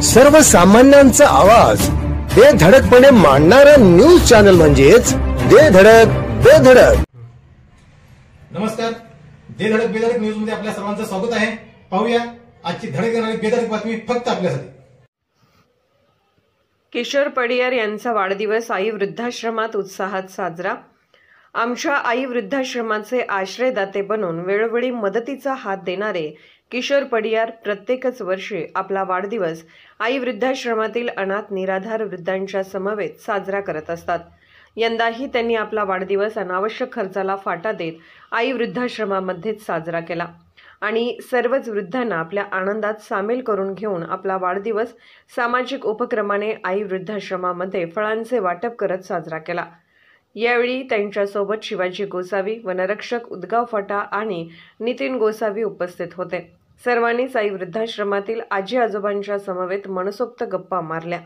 सर्वसामान्यांचा आवाज बेधडकपणे मांडणारा न्यूज चॅनल म्हणजेच बेधडक बेधडक. नमस्कार, बेधडक बेधडक न्यूज मध्ये आपल्या सर्वांचं स्वागत आहे. पाहूया आजची धडक देणारी बेधडक बातमी फक्त आपल्यासाठी. किशोर पडियार यांचा वाढदिवस आई वृद्धाश्रमात उत्साहात साजरा. आमच्या आई वृद्धाश्रमाचे आश्रयदाते बनून वेळोवेळी मदतीचा हात देणारे किशोर पडियार प्रत्येकच वर्षी आपला वाढदिवस आई वृद्धाश्रमातील अनाथ निराधार वृद्धांच्या समवेत साजरा करत असतात. यंदाही त्यांनी आपला वाढदिवस अनावश्यक खर्चाला फाटा देत आई वृद्धाश्रमामध्येच साजरा केला आणि सर्वच वृद्धांना आपल्या आनंदात सामील करून घेऊन आपला वाढदिवस सामाजिक उपक्रमाने आई वृद्धाश्रमामध्ये फळांचे वाटप करत साजरा केला. यावेळी त्यांच्यासोबत शिवाजी गोसावी, वनरक्षक उदगाव फाटा आणि नितीन गोसावी उपस्थित होते. सर्वांनीच आई वृद्धाश्रमातील आजी आजोबांच्या समवेत मनसोक्त गप्पा मारल्या.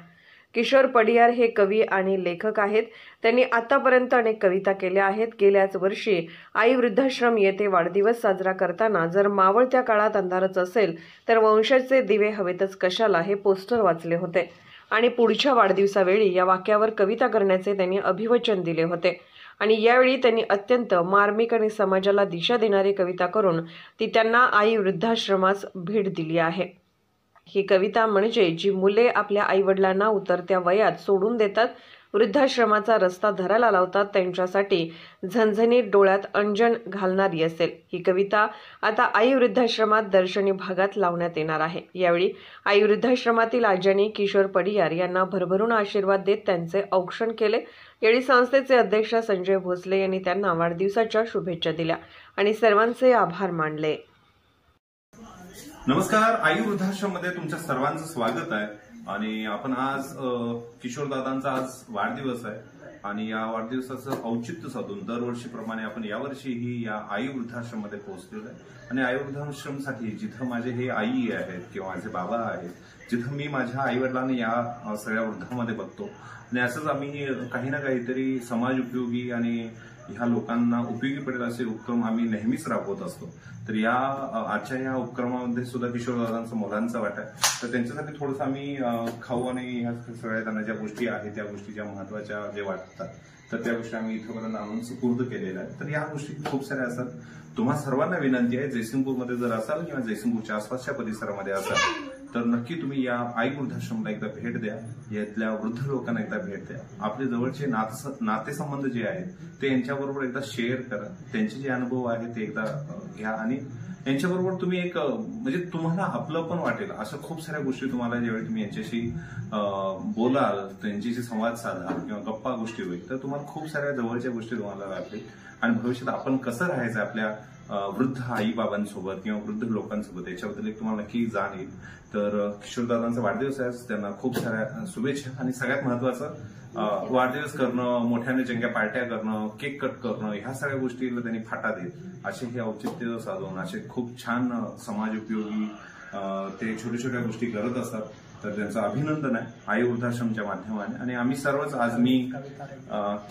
किशोर पडियार हे कवी आणि लेखक आहेत. त्यांनी आतापर्यंत अनेक कविता केल्या आहेत. गेल्याच वर्षी आई वृद्धाश्रम येथे वाढदिवस साजरा करताना जर मावळत्या काळात अंधारच असेल तर वंशाचे दिवे हवेतच कशाला हे पोस्टर वाचले होते आणि पुढच्या वाढदिवसावेळी या वाक्यावर कविता करण्याचे त्यांनी अभिवचन दिले होते आणि यावेळी त्यांनी अत्यंत मार्मिक आणि समाजाला दिशा देणारी कविता करून ती त्यांना आई वृद्धाश्रमास भेट दिली आहे. ही कविता म्हणजे जी मुले आपल्या आईवडिलांना उतरत्या वयात सोडून देतात, वृद्धाश्रमाचा रस्ता धरायला लावतात, त्यांच्यासाठी झणझणीत डोळ्यात अंजन घालणारी असेल. ही कविता आता आई वृद्धाश्रमात दर्शनी भागात लावण्यात येणार आहे. यावेळी आई वृद्धाश्रमातील आज्यांनी किशोर पडियार यांना भरभरून आशीर्वाद देत त्यांचे औक्षण केले. यावेळी संस्थेचे अध्यक्ष संजय भोसले यांनी त्यांना वाढदिवसाच्या शुभेच्छा दिल्या आणि सर्वांचे आभार मानले. नमस्कार, आई वृद्धाश्रम मध्ये तुमच्या सर्वांचं स्वागत आहे आणि आपण आज किशोरदादांचा आज वाढदिवस आहे आणि या वाढदिवसाचं औचित्य साधून दरवर्षीप्रमाणे आपण यावर्षीही या आई वृद्धाश्रम मध्ये पोहोचलेलो आहे आणि आई वृद्धाश्रमसाठी जिथं माझे हे आई आहेत किंवा माझे बाबा आहेत, जिथं मी माझ्या आई वडिलांना या सगळ्या वृद्धांमध्ये बघतो आणि असंच आम्ही काही ना काहीतरी समाज उपयोगी आणि ह्या लोकांना उपयोगी पडेल असे उपक्रम आम्ही नेहमीच राबवत असतो. तर या आजच्या या उपक्रमामध्ये सुद्धा किशोरदादांचा मोलांचा वाटा आहे. तर त्यांच्यासाठी थोडंसं आम्ही खाऊ आणि ह्या सगळ्या त्यांना ज्या गोष्टी आहेत त्या गोष्टी ज्या महत्वाच्या जे वाटतात तर त्या गोष्टी आम्ही इथपर्यंत आणून सुपूर्द केलेल्या आहेत. तर या गोष्टी खूप साऱ्या असतात. तुम्हा सर्वांना विनंती आहे, जयसिंगपूरमध्ये जर असाल किंवा जयसिंगपूरच्या आसपासच्या परिसरामध्ये असाल तर नक्की तुम्ही या आई वृद्धाश्रमला एकदा भेट द्या, यातल्या वृद्ध लोकांना एकदा भेट द्या. आपले जवळचे नातेसंबंध जे आहेत ते यांच्याबरोबर एकदा शेअर करा. त्यांचे जे अनुभव आहेत ते एकदा घ्या आणि यांच्याबरोबर तुम्ही एक म्हणजे तुम्हाला आपलं पण वाटेल अशा खूप साऱ्या गोष्टी तुम्हाला ज्यावेळी तुम्ही यांच्याशी बोलाल, त्यांच्याशी संवाद साधा किंवा गप्पा गोष्टी होईल तर तुम्हाला खूप साऱ्या जवळच्या गोष्टी तुम्हाला वाटतील आणि भविष्यात आपण कसं राहायचं आपल्या वृद्ध आई बाबांसोबत किंवा वृद्ध लोकांसोबत याच्याबद्दल एक तुम्हाला नक्की जाण येईल. तर किशोरदादांचा वाढदिवस आहे, त्यांना खूप साऱ्या शुभेच्छा आणि सगळ्यात महत्वाचं वाढदिवस करणं, मोठ्याने जंग्या पार्ट्या करणं, केक कट करणं ह्या सगळ्या गोष्टीला त्यांनी फाटा देत असे हे औचित्य साधून असे खूप छान समाज उपयोगी ते छोट्या छोट्या गोष्टी करत असतात. तर त्यांचं अभिनंदन आहे आई वृद्धाश्रमच्या माध्यमाने. आणि आम्ही सर्वच आज मी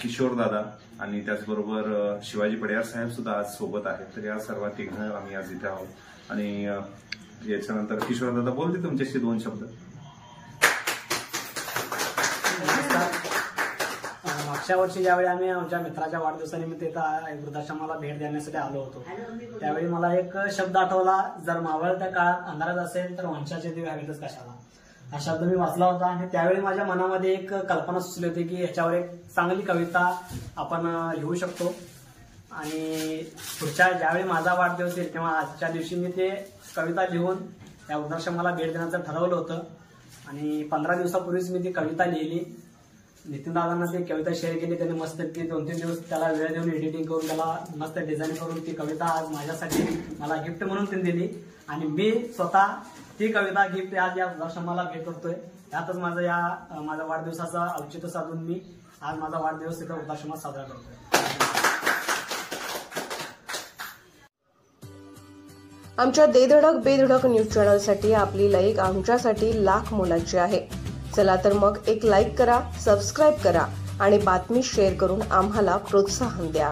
किशोरदादा आणि त्याचबरोबर शिवाजी पडियार साहेब सुद्धा आज सोबत आहेत. तर या सर्व तिघं आम्ही आज इथे आहोत आणि याच्यानंतर किशोरदादा बोलते तुमच्याशी दोन शब्द. मागच्या वर्षी ज्यावेळी आम्ही आमच्या मित्राच्या वाढदिवसानिमित्त इथं वृद्धाश्रमाला भेट देण्यासाठी आलो होतो त्यावेळी मला एक शब्द आठवला, जर मावळत्या काळात अंधारात असेल तर वंशाचे दिवे हवेतच कशाला, हा शब्द मी वाचला होता आणि त्यावेळी माझ्या मनामध्ये एक कल्पना सुचली होती की ह्याच्यावर एक चांगली कविता आपण लिहू शकतो आणि पुढच्या ज्यावेळी माझा वाढदिवस येईल तेव्हा आजच्या दिवशी मी ते कविता लिहून त्या वृद्धाश्रमाला भेट देण्याचं ठरवलं होतं आणि 15 दिवसापूर्वीच मी ती कविता लिहिली. नितीन दादांना ती कविता शेअर केली. त्यांनी मस्त ती 2-3 दिवस त्याला वेळ देऊन एडिटिंग करून त्याला मस्त डिझाईन करून ती कविता आज माझ्यासाठी मला गिफ्ट म्हणून त्यांनी दिली आणि मी स्वतः ती कविता गिफ्ट आज या वृद्धाश्रमाला भेट करतोय. यातच माझा वाढदिवसाचा औचित्य साधून मी आज माझा वाढदिवस तिथं वृद्धाश्रमात साजरा करतोय. आमच्या देधडक बेधडक न्यूज चॅनलसाठी आपली लाईक आमच्यासाठी लाख मोलाची आहे. चला तर मग एक लाईक करा, सबस्क्राईब करा आणि बातमी शेअर करून आम्हाला प्रोत्साहन द्या.